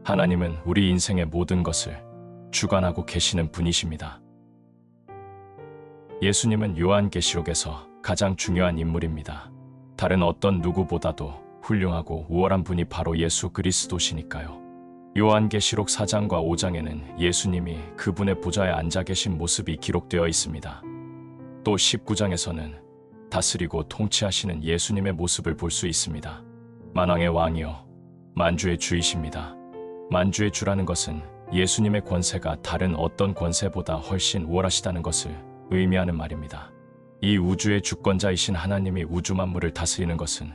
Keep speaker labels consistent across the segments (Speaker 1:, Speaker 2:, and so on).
Speaker 1: 하나님은 우리 인생의 모든 것을 주관하고 계시는 분이십니다. 예수님은 요한계시록에서 가장 중요한 인물입니다. 다른 어떤 누구보다도 훌륭하고 우월한 분이 바로 예수 그리스도시니까요. 요한계시록 4장과 5장에는 예수님이 그분의 보좌에 앉아 계신 모습이 기록되어 있습니다. 또 19장에서는 다스리고 통치하시는 예수님의 모습을 볼 수 있습니다. 만왕의 왕이요 만주의 주이십니다. 만주의 주라는 것은 예수님의 권세가 다른 어떤 권세보다 훨씬 우월하시다는 것을 의미하는 말입니다. 이 우주의 주권자이신 하나님이 우주 만물을 다스리는 것은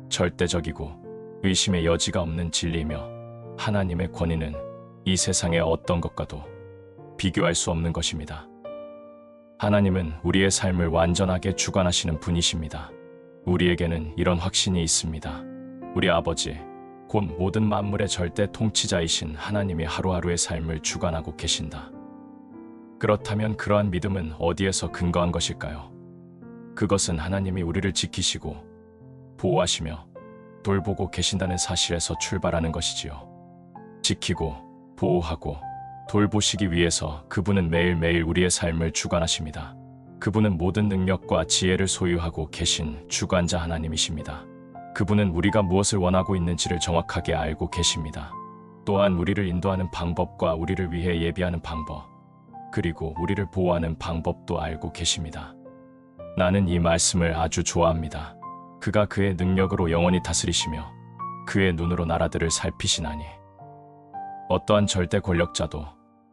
Speaker 1: 절대적이고 의심의 여지가 없는 진리이며 하나님의 권위는 이 세상의 어떤 것과도 비교할 수 없는 것입니다. 하나님은 우리의 삶을 완전하게 주관하시는 분이십니다. 우리에게는 이런 확신이 있습니다. 우리 아버지, 곧 모든 만물의 절대 통치자이신 하나님이 하루하루의 삶을 주관하고 계신다. 그렇다면 그러한 믿음은 어디에서 근거한 것일까요? 그것은 하나님이 우리를 지키시고 보호하시며 돌보고 계신다는 사실에서 출발하는 것이지요. 지키고 보호하고 돌보시기 위해서 그분은 매일매일 우리의 삶을 주관하십니다. 그분은 모든 능력과 지혜를 소유하고 계신 주관자 하나님이십니다. 그분은 우리가 무엇을 원하고 있는지를 정확하게 알고 계십니다. 또한 우리를 인도하는 방법과 우리를 위해 예비하는 방법, 그리고 우리를 보호하는 방법도 알고 계십니다. 나는 이 말씀을 아주 좋아합니다. 그가 그의 능력으로 영원히 다스리시며 그의 눈으로 나라들을 살피시나니 어떠한 절대 권력자도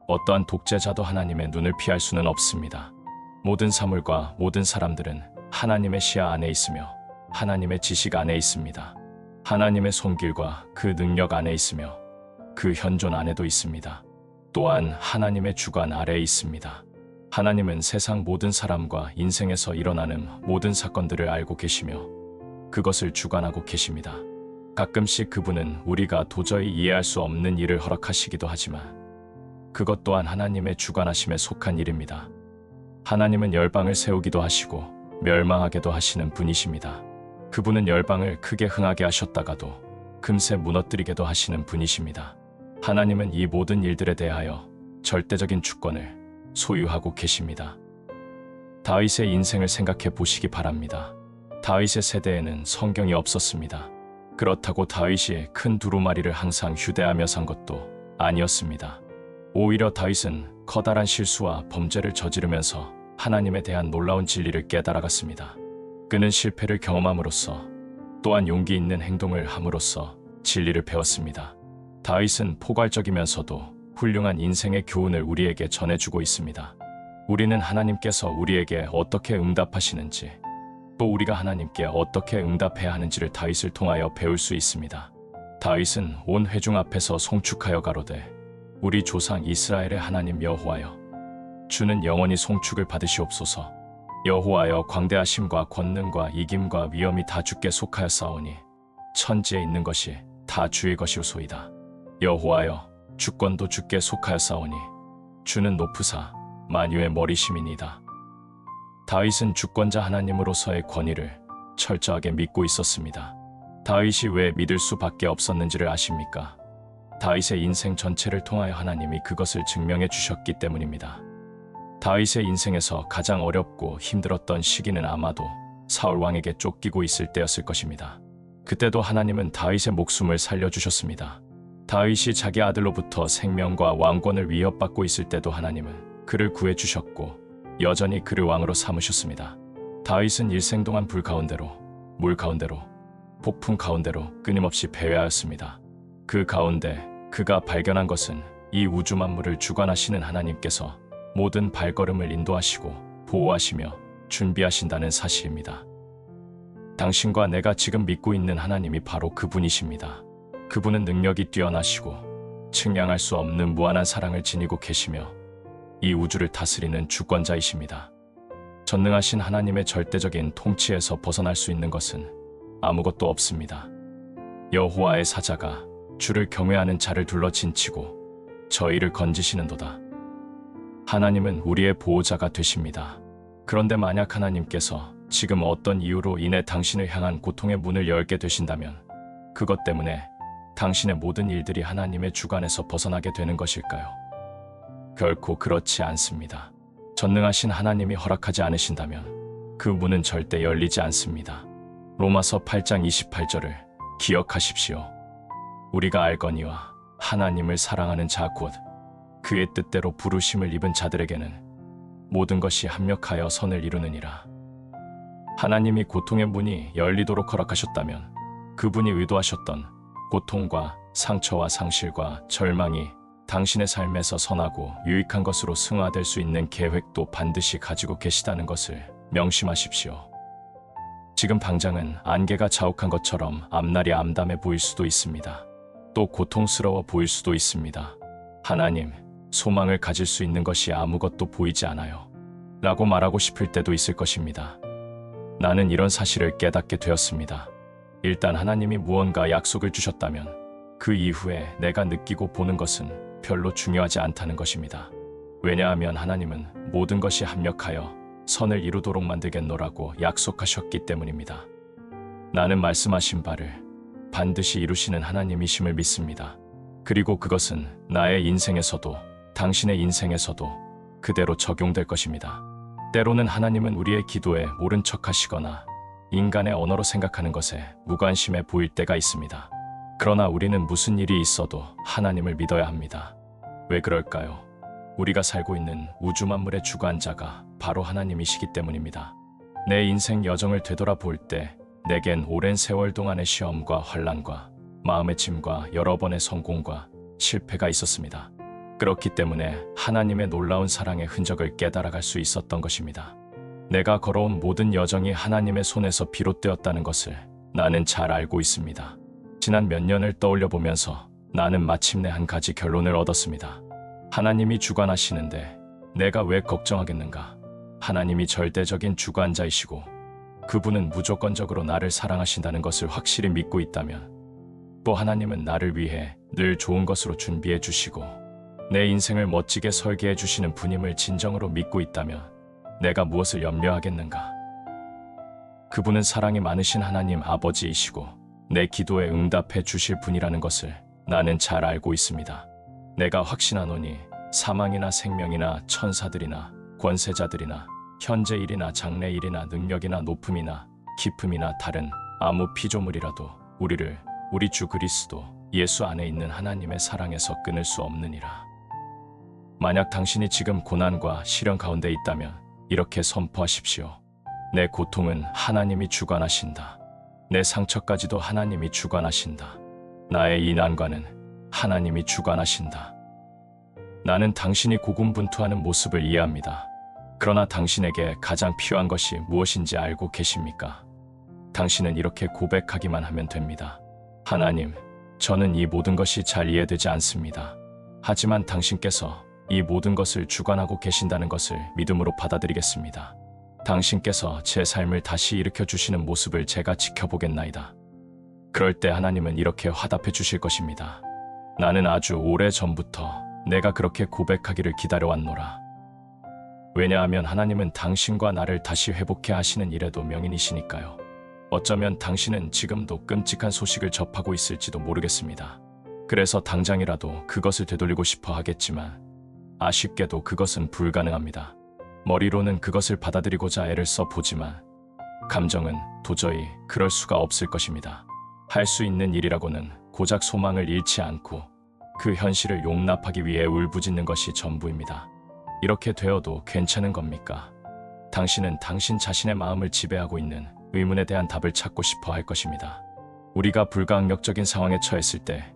Speaker 1: 어떠한 독재자도 하나님의 눈을 피할 수는 없습니다. 모든 사물과 모든 사람들은 하나님의 시야 안에 있으며 하나님의 지식 안에 있습니다. 하나님의 손길과 그 능력 안에 있으며 그 현존 안에도 있습니다. 또한 하나님의 주관 아래에 있습니다. 하나님은 세상 모든 사람과 인생에서 일어나는 모든 사건들을 알고 계시며 그것을 주관하고 계십니다. 가끔씩 그분은 우리가 도저히 이해할 수 없는 일을 허락하시기도 하지만 그것 또한 하나님의 주관하심에 속한 일입니다. 하나님은 열방을 세우기도 하시고 멸망하게도 하시는 분이십니다. 그분은 열방을 크게 흥하게 하셨다가도 금세 무너뜨리게도 하시는 분이십니다. 하나님은 이 모든 일들에 대하여 절대적인 주권을 소유하고 계십니다. 다윗의 인생을 생각해 보시기 바랍니다. 다윗의 세대에는 성경이 없었습니다. 그렇다고 다윗이 큰 두루마리를 항상 휴대하며 산 것도 아니었습니다. 오히려 다윗은 커다란 실수와 범죄를 저지르면서 하나님에 대한 놀라운 진리를 깨달아갔습니다. 그는 실패를 경험함으로써 또한 용기 있는 행동을 함으로써 진리를 배웠습니다. 다윗은 포괄적이면서도 훌륭한 인생의 교훈을 우리에게 전해주고 있습니다. 우리는 하나님께서 우리에게 어떻게 응답하시는지 또 우리가 하나님께 어떻게 응답해야 하는지를 다윗을 통하여 배울 수 있습니다. 다윗은 온 회중 앞에서 송축하여 가로되 우리 조상 이스라엘의 하나님 여호와여 주는 영원히 송축을 받으시옵소서. 여호와여 광대하심과 권능과 이김과 위엄이 다 주께 속하였사오니 천지에 있는 것이 다 주의 것이오소이다. 여호와여 주권도 주께 속하였사오니 주는 높으사 만유의 머리심이니이다. 다윗은 주권자 하나님으로서의 권위를 철저하게 믿고 있었습니다. 다윗이 왜 믿을 수밖에 없었는지를 아십니까? 다윗의 인생 전체를 통하여 하나님이 그것을 증명해 주셨기 때문입니다. 다윗의 인생에서 가장 어렵고 힘들었던 시기는 아마도 사울 왕에게 쫓기고 있을 때였을 것입니다. 그때도 하나님은 다윗의 목숨을 살려주셨습니다. 다윗이 자기 아들로부터 생명과 왕권을 위협받고 있을 때도 하나님은 그를 구해주셨고 여전히 그를 왕으로 삼으셨습니다. 다윗은 일생 동안 불 가운데로, 물 가운데로, 폭풍 가운데로 끊임없이 배회하였습니다. 그 가운데 그가 발견한 것은 이 우주 만물을 주관하시는 하나님께서 모든 발걸음을 인도하시고 보호하시며 준비하신다는 사실입니다. 당신과 내가 지금 믿고 있는 하나님이 바로 그분이십니다. 그분은 능력이 뛰어나시고 측량할 수 없는 무한한 사랑을 지니고 계시며 이 우주를 다스리는 주권자이십니다. 전능하신 하나님의 절대적인 통치에서 벗어날 수 있는 것은 아무것도 없습니다. 여호와의 사자가 주를 경외하는 자를 둘러 진치고 저희를 건지시는도다. 하나님은 우리의 보호자가 되십니다. 그런데 만약 하나님께서 지금 어떤 이유로 인해 당신을 향한 고통의 문을 열게 되신다면 그것 때문에 당신의 모든 일들이 하나님의 주관에서 벗어나게 되는 것일까요? 결코 그렇지 않습니다. 전능하신 하나님이 허락하지 않으신다면 그 문은 절대 열리지 않습니다. 로마서 8장 28절을 기억하십시오. 우리가 알거니와 하나님을 사랑하는 자 곧 그의 뜻대로 부르심을 입은 자들에게는 모든 것이 합력하여 선을 이루느니라. 하나님이 고통의 문이 열리도록 허락하셨다면 그분이 의도하셨던 고통과 상처와 상실과 절망이 당신의 삶에서 선하고 유익한 것으로 승화될 수 있는 계획도 반드시 가지고 계시다는 것을 명심하십시오. 지금 당장은 안개가 자욱한 것처럼 앞날이 암담해 보일 수도 있습니다. 또 고통스러워 보일 수도 있습니다. 하나님, 소망을 가질 수 있는 것이 아무것도 보이지 않아요. 라고 말하고 싶을 때도 있을 것입니다. 나는 이런 사실을 깨닫게 되었습니다. 일단 하나님이 무언가 약속을 주셨다면 그 이후에 내가 느끼고 보는 것은 별로 중요하지 않다는 것입니다. 왜냐하면 하나님은 모든 것이 합력하여 선을 이루도록 만들겠노라고 약속하셨기 때문입니다. 나는 말씀하신 바를 반드시 이루시는 하나님이심을 믿습니다. 그리고 그것은 나의 인생에서도 당신의 인생에서도 그대로 적용될 것입니다. 때로는 하나님은 우리의 기도에 모른 척 하시거나 인간의 언어로 생각하는 것에 무관심해 보일 때가 있습니다. 그러나 우리는 무슨 일이 있어도 하나님을 믿어야 합니다. 왜 그럴까요? 우리가 살고 있는 우주 만물의 주관자가 바로 하나님이시기 때문입니다. 내 인생 여정을 되돌아볼 때 내겐 오랜 세월 동안의 시험과 환난과 마음의 짐과 여러 번의 성공과 실패가 있었습니다. 그렇기 때문에 하나님의 놀라운 사랑의 흔적을 깨달아갈 수 있었던 것입니다. 내가 걸어온 모든 여정이 하나님의 손에서 비롯되었다는 것을 나는 잘 알고 있습니다. 지난 몇 년을 떠올려 보면서 나는 마침내 한 가지 결론을 얻었습니다. 하나님이 주관하시는데 내가 왜 걱정하겠는가? 하나님이 절대적인 주관자이시고 그분은 무조건적으로 나를 사랑하신다는 것을 확실히 믿고 있다면 또 하나님은 나를 위해 늘 좋은 것으로 준비해 주시고 내 인생을 멋지게 설계해 주시는 분임을 진정으로 믿고 있다면 내가 무엇을 염려하겠는가? 그분은 사랑이 많으신 하나님 아버지이시고 내 기도에 응답해 주실 분이라는 것을 나는 잘 알고 있습니다. 내가 확신하노니 사망이나 생명이나 천사들이나 권세자들이나 현재 일이나 장래 일이나 능력이나 높음이나 깊음이나 다른 아무 피조물이라도 우리를 우리 주 그리스도 예수 안에 있는 하나님의 사랑에서 끊을 수 없느니라. 만약 당신이 지금 고난과 시련 가운데 있다면 이렇게 선포하십시오. 내 고통은 하나님이 주관하신다. 내 상처까지도 하나님이 주관하신다. 나의 이 난관은 하나님이 주관하신다. 나는 당신이 고군분투하는 모습을 이해합니다. 그러나 당신에게 가장 필요한 것이 무엇인지 알고 계십니까? 당신은 이렇게 고백하기만 하면 됩니다. 하나님, 저는 이 모든 것이 잘 이해되지 않습니다. 하지만 당신께서 이 모든 것을 주관하고 계신다는 것을 믿음으로 받아들이겠습니다. 당신께서 제 삶을 다시 일으켜 주시는 모습을 제가 지켜보겠나이다. 그럴 때 하나님은 이렇게 화답해 주실 것입니다. 나는 아주 오래 전부터 내가 그렇게 고백하기를 기다려왔노라. 왜냐하면 하나님은 당신과 나를 다시 회복해 하시는 일에도 명인이시니까요. 어쩌면 당신은 지금도 끔찍한 소식을 접하고 있을지도 모르겠습니다. 그래서 당장이라도 그것을 되돌리고 싶어 하겠지만 아쉽게도 그것은 불가능합니다. 머리로는 그것을 받아들이고자 애를 써보지만 감정은 도저히 그럴 수가 없을 것입니다. 할 수 있는 일이라고는 고작 소망을 잃지 않고 그 현실을 용납하기 위해 울부짖는 것이 전부입니다. 이렇게 되어도 괜찮은 겁니까? 당신은 당신 자신의 마음을 지배하고 있는 의문에 대한 답을 찾고 싶어 할 것입니다. 우리가 불가항력적인 상황에 처했을 때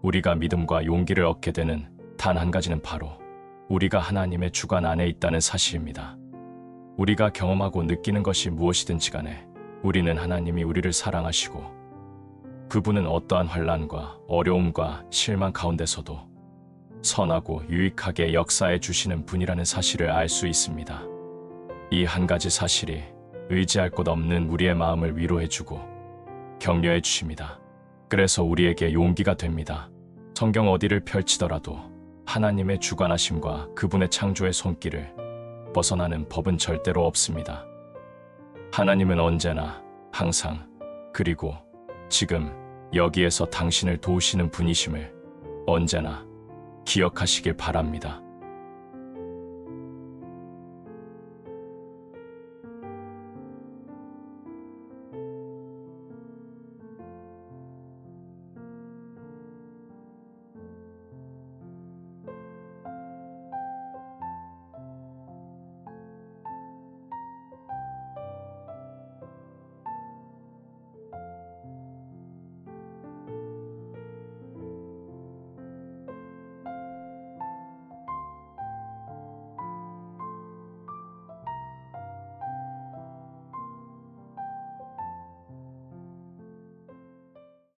Speaker 1: 우리가 믿음과 용기를 얻게 되는 단 한 가지는 바로 우리가 하나님의 주관 안에 있다는 사실입니다. 우리가 경험하고 느끼는 것이 무엇이든지 간에 우리는 하나님이 우리를 사랑하시고 그분은 어떠한 환난과 어려움과 실망 가운데서도 선하고 유익하게 역사해 주시는 분이라는 사실을 알 수 있습니다. 이 한 가지 사실이 의지할 곳 없는 우리의 마음을 위로해 주고 격려해 주십니다. 그래서 우리에게 용기가 됩니다. 성경 어디를 펼치더라도 하나님의 주관하심과 그분의 창조의 손길을 벗어나는 법은 절대로 없습니다. 하나님은 언제나 항상 그리고 지금 여기에서 당신을 도우시는 분이심을 언제나 기억하시길 바랍니다.